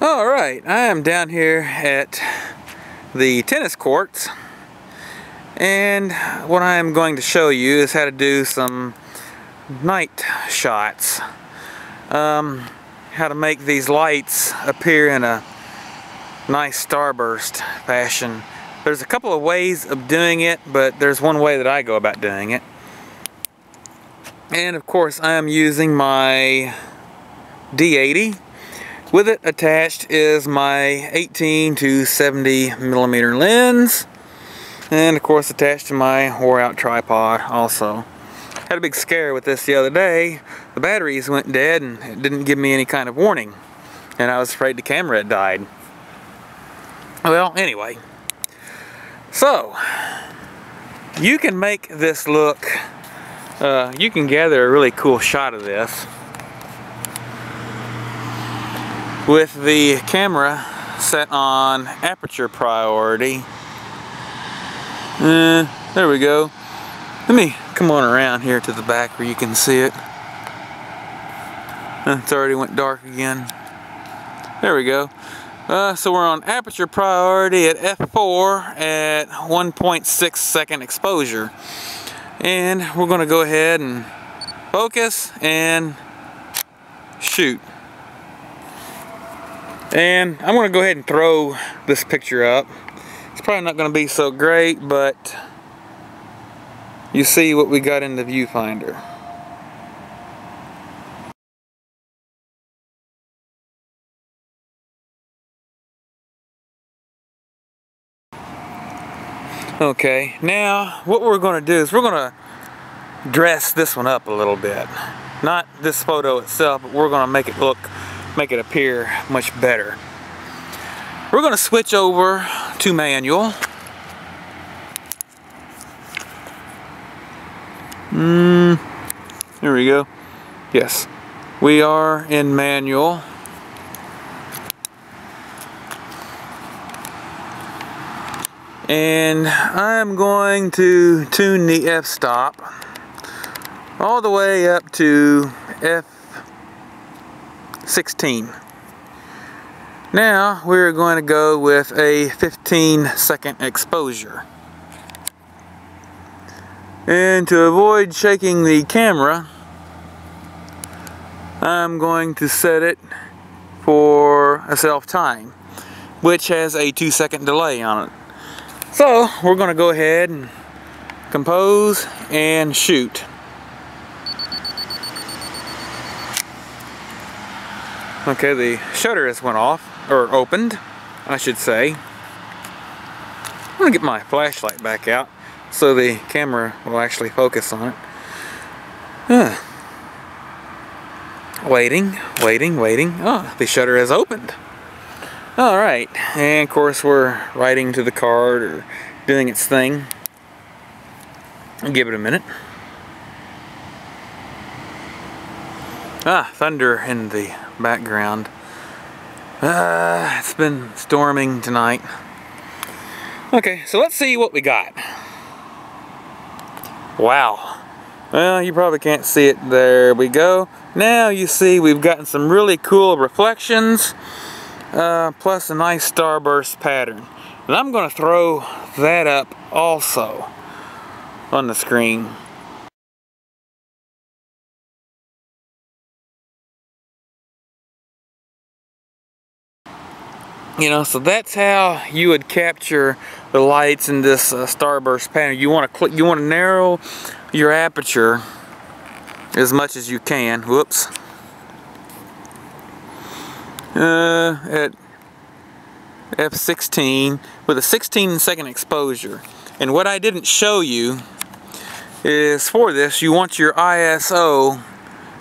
Alright, I am down here at the tennis courts, and what I am going to show you is how to do some night shots. How to make these lights appear in a nice starburst fashion. There's a couple of ways of doing it, but there's one way that I go about doing it. And of course I am using my D80. With it attached is my 18 to 70 millimeter lens, and of course attached to my wore out tripod also. Had a big scare with this the other day. The batteries went dead and it didn't give me any kind of warning, and I was afraid the camera had died. Well, anyway, so you can make this look, you can gather a really cool shot of this with the camera set on aperture priority. There we go. Let me come on around here to the back where you can see it. It's already went dark again. There we go. So we're on aperture priority at f4 at 1.6 second exposure. And we're going to go ahead and focus and shoot. And I'm going to go ahead and throw this picture up. It's probably not going to be so great, but you see what we got in the viewfinder. Okay, now what we're going to do is we're going to dress this one up a little bit. Not this photo itself, but we're going to make it appear much better. We're going to switch over to manual. There we go. Yes, we are in manual. And I'm going to tune the f-stop all the way up to f16. Now we're going to go with a 15-second exposure. And to avoid shaking the camera, I'm going to set it for a self-time, which has a 2-second delay on it. So we're going to go ahead and compose and shoot. Okay, the shutter has went off, or opened, I should say. I'm going to get my flashlight back out so the camera will actually focus on it. Waiting. Oh, the shutter has opened. Alright, and of course we're writing to the card or doing its thing. I'll give it a minute. Thunder in the background. It's been storming tonight. Okay, so let's see what we got. Wow. Well, you probably can't see it. There we go. Now you see we've gotten some really cool reflections, plus a nice starburst pattern. And I'm going to throw that up also on the screen. You know, so that's how you would capture the lights in this starburst pattern. You want to narrow your aperture as much as you can. Whoops. At f16 with a 16-second exposure. And what I didn't show you is, for this you want your ISO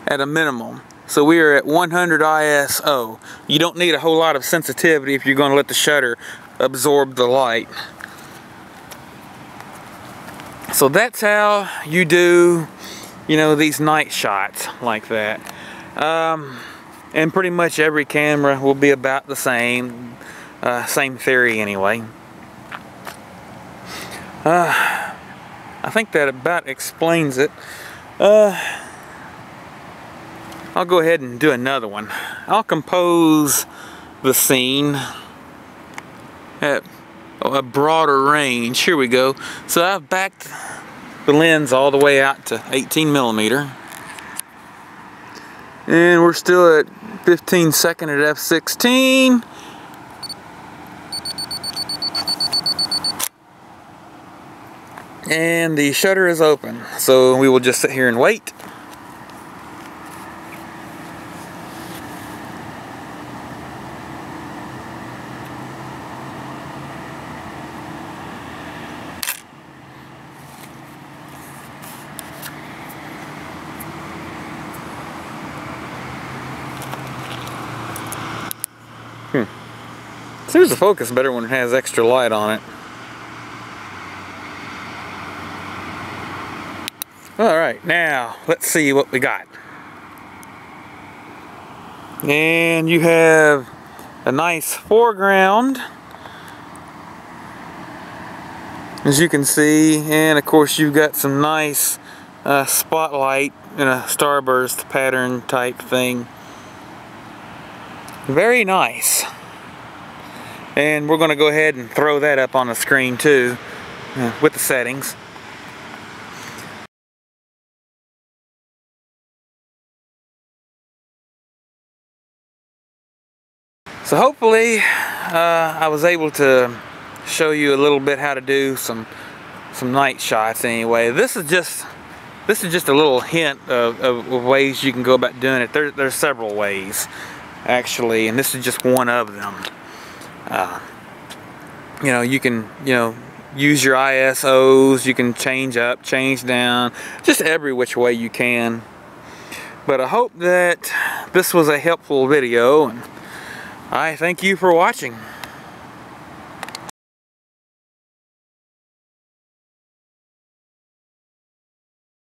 at a minimum. So we are at 100 ISO. You don't need a whole lot of sensitivity if you're going to let the shutter absorb the light. So that's how you do, you know, these night shots like that. And pretty much every camera will be about the same theory anyway. I think that about explains it. I'll go ahead and do another one. I'll compose the scene at a broader range. Here we go. So I've backed the lens all the way out to 18mm. And we're still at 15" at f/16. And the shutter is open. So we will just sit here and wait. Seems to focus better when it has extra light on it. Alright, now let's see what we got. And you have a nice foreground, as you can see, and of course you've got some nice spotlight in a starburst pattern type thing. Very nice. And we're going to go ahead and throw that up on the screen too, with the settings. So hopefully I was able to show you a little bit how to do some night shots anyway. This is just a little hint of ways you can go about doing it. There's several ways actually, and this is just one of them. You know, you can, use your ISOs, you can change up, change down, just every which way you can. But I hope that this was a helpful video, and I thank you for watching.